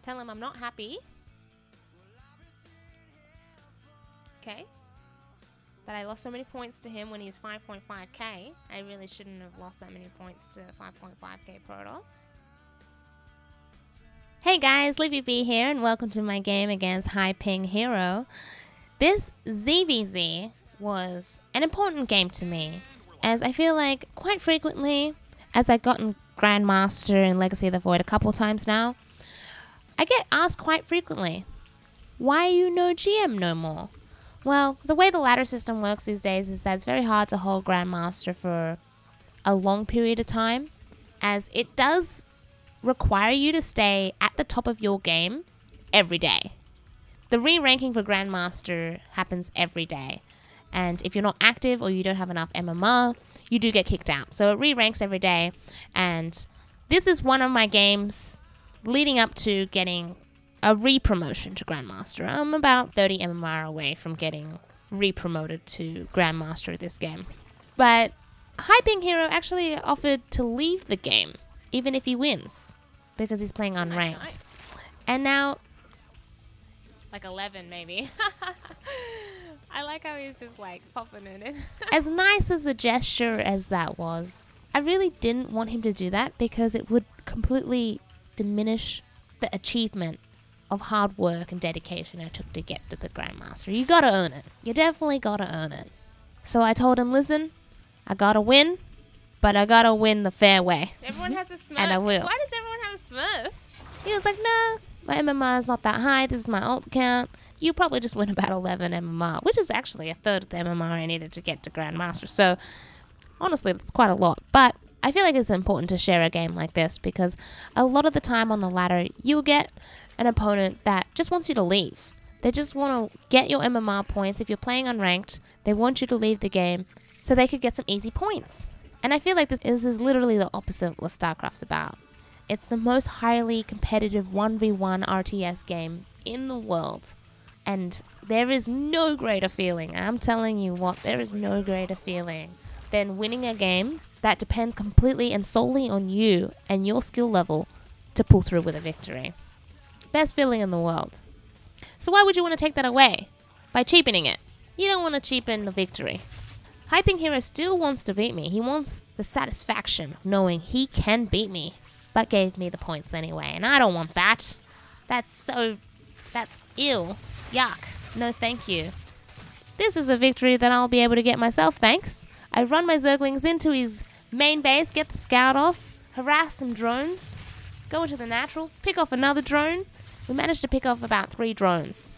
Tell him I'm not happy. Okay. But I lost so many points to him when he was 5.5k. I really shouldn't have lost that many points to 5.5k Protoss. Hey guys, Livibee here, and welcome to my game against HighPingHero. This ZVZ was an important game to me, as I feel like quite frequently, as I've gotten Grandmaster and Legacy of the Void a couple times now, I get asked quite frequently, why are you no GM no more? Well, the way the ladder system works these days is that it's very hard to hold Grandmaster for a long period of time, as it does require you to stay at the top of your game every day. The re-ranking for Grandmaster happens every day, and if you're not active or you don't have enough MMR, you do get kicked out. So it re-ranks every day, and this is one of my games leading up to getting a re-promotion to Grandmaster. I'm about 30 MMR away from getting re-promoted to Grandmaster this game. But HighPingHero actually offered to leave the game even if he wins, because he's playing unranked. Nice. And now, like 11 maybe. I like how he's just like popping in it. As nice as a gesture as that was, I really didn't want him to do that because it would completely diminish the achievement of hard work and dedication it took to get to the Grandmaster. You gotta earn it. You definitely gotta earn it. So I told him, listen, I gotta win, but I gotta win the fair way. Everyone has a Smurf. And I will. Why does everyone have a Smurf? He was like, no, my MMR is not that high. This is my ult count. You probably just win about 11 MMR, which is actually a third of the MMR I needed to get to Grandmaster. So, honestly, that's quite a lot. But I feel like it's important to share a game like this because a lot of the time on the ladder, you'll get an opponent that just wants you to leave. They just want to get your MMR points. If you're playing unranked, they want you to leave the game so they could get some easy points. And I feel like this is literally the opposite of what StarCraft's about. It's the most highly competitive 1v1 RTS game in the world. And there is no greater feeling, I'm telling you what, there is no greater feeling than winning a game that depends completely and solely on you and your skill level to pull through with a victory. Best feeling in the world. So why would you want to take that away? By cheapening it. You don't want to cheapen the victory. HighPingHero still wants to beat me. He wants the satisfaction of knowing he can beat me, but gave me the points anyway, and I don't want that. That's ill. Yuck. No thank you. This is a victory that I'll be able to get myself, thanks. I run my Zerglings into his main base, get the scout off, harass some drones, go into the natural, pick off another drone. We managed to pick off about 3 drones.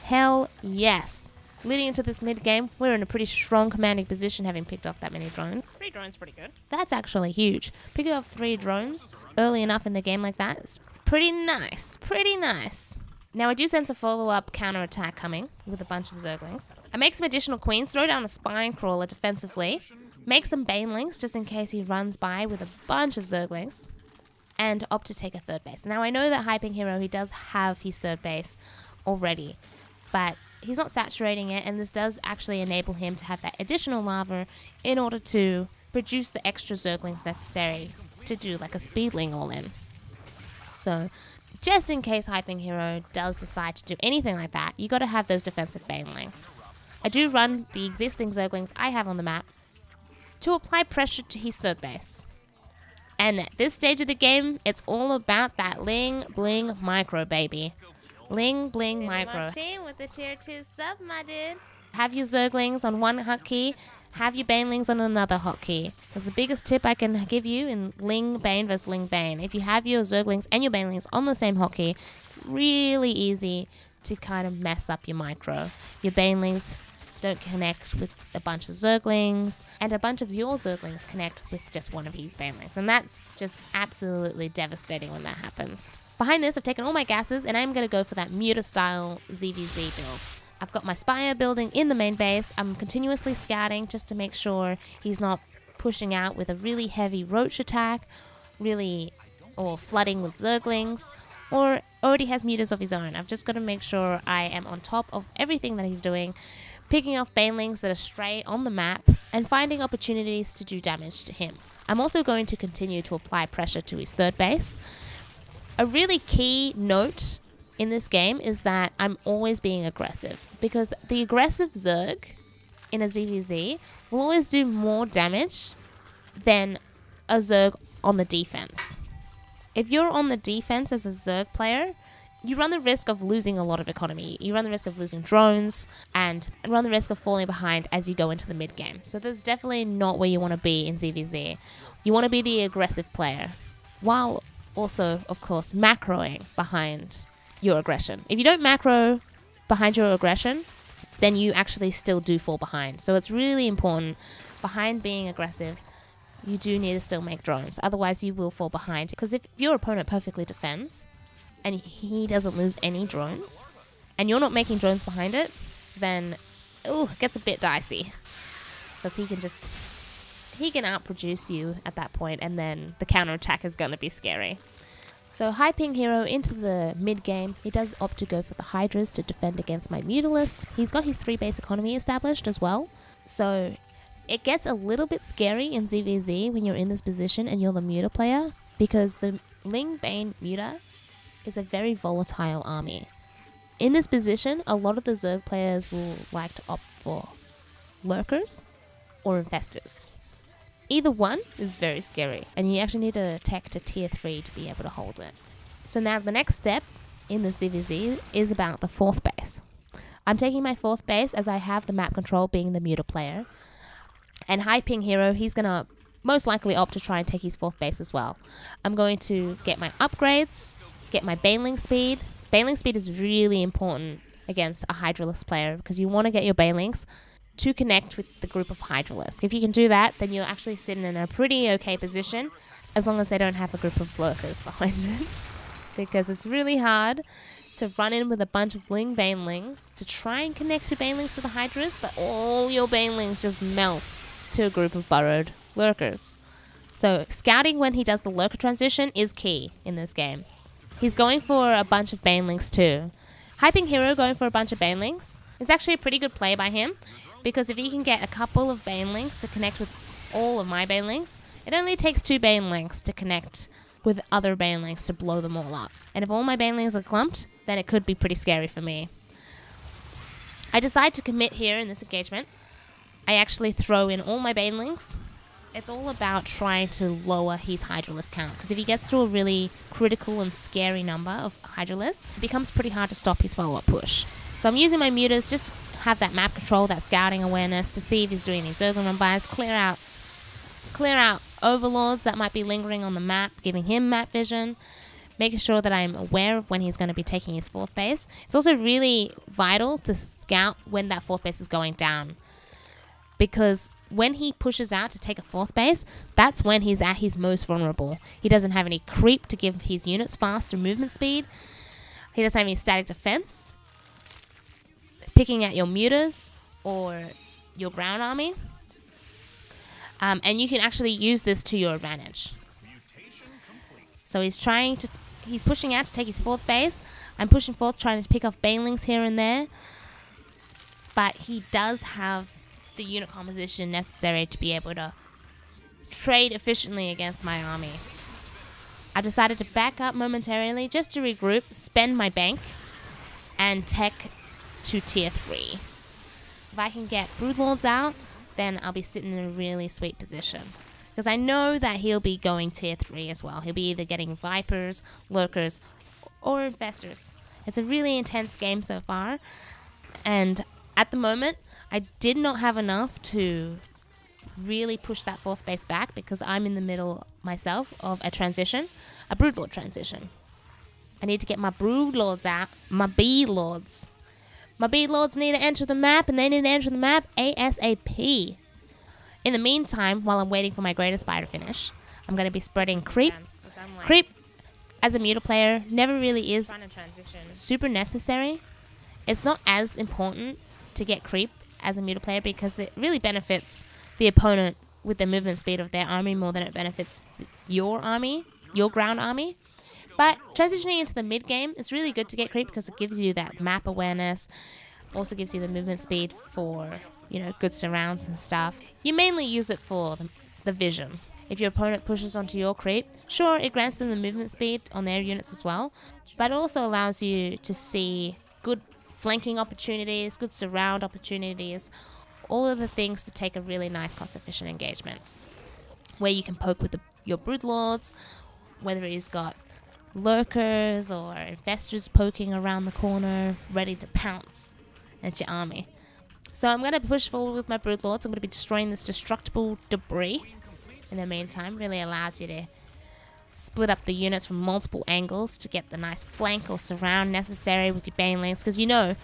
Hell yes. Leading into this mid-game, we're in a pretty strong commanding position having picked off that many drones. 3 drones pretty good. That's actually huge. Picking off 3 drones early enough in the game like that is pretty nice. Pretty nice. Now I do sense a follow-up counter-attack coming with a bunch of Zerglings. I make some additional queens, throw down a spine crawler defensively, make some banelings just in case he runs by with a bunch of Zerglings, and opt to take a third base. Now I know that HighPingHero, he does have his third base already, but he's not saturating it, and this does actually enable him to have that additional lava in order to produce the extra Zerglings necessary to do like a speedling all-in. So, just in case HighPingHero does decide to do anything like that, you got to have those defensive banelings. I do run the existing Zerglings I have on the map to apply pressure to his third base. And at this stage of the game, it's all about that Ling Bling Micro, baby. Ling Bling Micro. With the tier 2 sub, my dude. Have your Zerglings on one hotkey, have your Banelings on another hotkey. That's the biggest tip I can give you in Ling Bane versus Ling Bane. If you have your Zerglings and your Banelings on the same hotkey, really easy to kind of mess up your micro. Your Banelings don't connect with a bunch of Zerglings, and a bunch of your Zerglings connect with just one of his Banelings. And that's just absolutely devastating when that happens. Behind this, I've taken all my gases, and I'm going to go for that Muta-style ZVZ build. I've got my Spire building in the main base. I'm continuously scouting just to make sure he's not pushing out with a really heavy Roach attack, or flooding with Zerglings, or already has Mutas of his own. I've just got to make sure I am on top of everything that he's doing, picking off Banelings that are stray on the map, and finding opportunities to do damage to him. I'm also going to continue to apply pressure to his third base, A really key note in this game is that I'm always being aggressive, because the aggressive Zerg in a ZVZ will always do more damage than a Zerg on the defense. If you're on the defense as a Zerg player, you run the risk of losing a lot of economy. You run the risk of losing drones and run the risk of falling behind as you go into the mid game. So that's definitely not where you want to be in ZVZ. You want to be the aggressive player, while also, of course, macroing behind your aggression. If you don't macro behind your aggression, then you actually still do fall behind. So it's really important, behind being aggressive, you do need to still make drones. Otherwise, you will fall behind. Because if your opponent perfectly defends and he doesn't lose any drones, and you're not making drones behind it, then it gets a bit dicey. Because he can outproduce you at that point, and then the counterattack is going to be scary. So HighPingHero into the mid game. He does opt to go for the Hydras to defend against my Mutalists. He's got his 3 base economy established as well. So it gets a little bit scary in ZVZ when you're in this position and you're the Muta player, because the Ling Bane Muta is a very volatile army. In this position, a lot of the Zerg players will like to opt for Lurkers or Infestors. Either one is very scary, and you actually need to tech to tier 3 to be able to hold it. So now the next step in the ZVZ is about the 4th base. I'm taking my 4th base as I have the map control being the Muta player. And HighPingHero, he's going to most likely opt to try and take his 4th base as well. I'm going to get my upgrades, get my Baneling speed. Baneling speed is really important against a Hydralisk player, because you want to get your Banelings to connect with the group of Hydralisk. If you can do that, then you're actually sitting in a pretty okay position, as long as they don't have a group of Lurkers behind it. Because it's really hard to run in with a bunch of Baneling to try and connect your Banelings to the Hydras, but all your Banelings just melt to a group of burrowed Lurkers. So scouting when he does the Lurker transition is key in this game. He's going for a bunch of Banelings too. HighPingHero going for a bunch of Banelings is actually a pretty good play by him, because if he can get a couple of Banelings to connect with all of my Banelings, it only takes 2 Banelings to connect with other Banelings to blow them all up. And if all my Banelings are clumped, then it could be pretty scary for me. I decide to commit here in this engagement. I actually throw in all my Banelings. It's all about trying to lower his Hydralisk count, because if he gets to a really critical and scary number of Hydralisk, it becomes pretty hard to stop his follow-up push. So I'm using my Mutas just to have that map control, that scouting awareness, to see if he's doing any Zergling run buys, clear out overlords that might be lingering on the map, giving him map vision, making sure that I'm aware of when he's going to be taking his 4th base. It's also really vital to scout when that 4th base is going down, because when he pushes out to take a 4th base, that's when he's at his most vulnerable. He doesn't have any creep to give his units faster movement speed. He doesn't have any static defense. Picking at your Mutas or your ground army. And you can actually use this to your advantage. So he's pushing out to take his 4th base. I'm pushing forth, trying to pick off Banelings here and there. But he does have the unit composition necessary to be able to trade efficiently against my army. I decided to back up momentarily just to regroup, spend my bank, and tech to tier 3. If I can get Broodlords out, then I'll be sitting in a really sweet position. Because I know that he'll be going tier 3 as well. He'll be either getting Vipers, Lurkers, or Infestors. It's a really intense game so far. And at the moment, I did not have enough to really push that 4th base back, because I'm in the middle myself of a transition, a Broodlord transition. I need to get my Broodlords out, my B-Lords. My B-Lords need to enter the map, and they need to enter the map ASAP. In the meantime, while I'm waiting for my Greater Spire to finish, I'm going to be spreading Creep. Creep, as a Muta player, never really is super necessary. It's not as important to get Creep as a Muta player, because it really benefits the opponent with the movement speed of their army more than it benefits your army, your ground army. But transitioning into the mid game, it's really good to get Creep, because it gives you that map awareness, also gives you the movement speed for, good surrounds and stuff. You mainly use it for the vision. if your opponent pushes onto your creep. Sure, it grants them the movement speed on their units as well, but it also allows you to see good flanking opportunities, good surround opportunities, all of the things to take a really nice cost-efficient engagement, where you can poke with your broodlords, whether he's got lurkers or investors poking around the corner, ready to pounce at your army. So I'm going to push forward with my broodlords. I'm going to be destroying this destructible debris. In the meantime, really allows you to split up the units from multiple angles to get the nice flank or surround necessary with your banelings.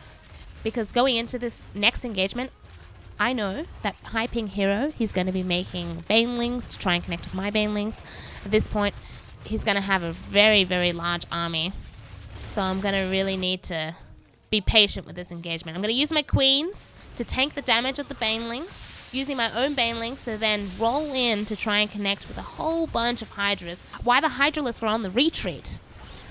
Because going into this next engagement, I know that HighPingHero, he's going to be making banelings to try and connect with my banelings. At this point, he's going to have a very, very large army. So I'm going to really need to be patient with this engagement. I'm going to use my queens to tank the damage of the banelings, using my own banelings to then roll in to try and connect with a whole bunch of hydras. While the hydralisks are on the retreat,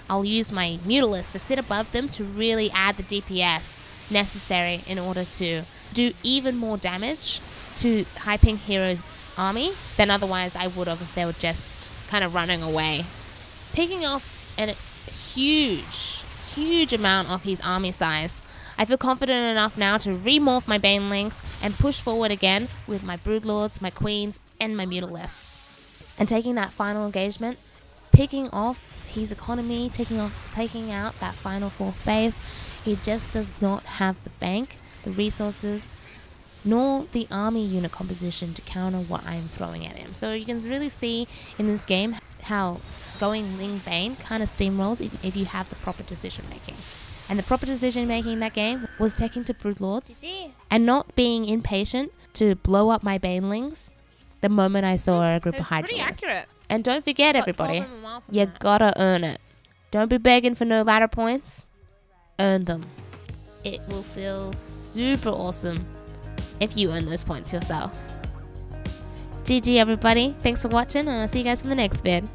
I'll use my mutalisks to sit above them to really add the DPS necessary in order to do even more damage to HighPingHero's army than otherwise I would have if they were just kind of running away. Picking off a huge amount of his army size, I feel confident enough now to remorph my banelings and push forward again with my broodlords, my queens, and my mutalisks. And taking that final engagement, picking off his economy, taking out that final fourth base, he just does not have the bank, the resources, nor the army unit composition to counter what I'm throwing at him. So you can really see in this game how going Ling Bane kind of steamrolls if you have the proper decision making. And the proper decision making in that game was taking to broodlords and not being impatient to blow up my banelings the moment I saw a group of hydralisks. Pretty accurate. And don't forget, everybody, you gotta earn it. Don't be begging for no ladder points. Earn them. It will feel super awesome if you earn those points yourself. GG everybody, thanks for watching, and I'll see you guys for the next vid.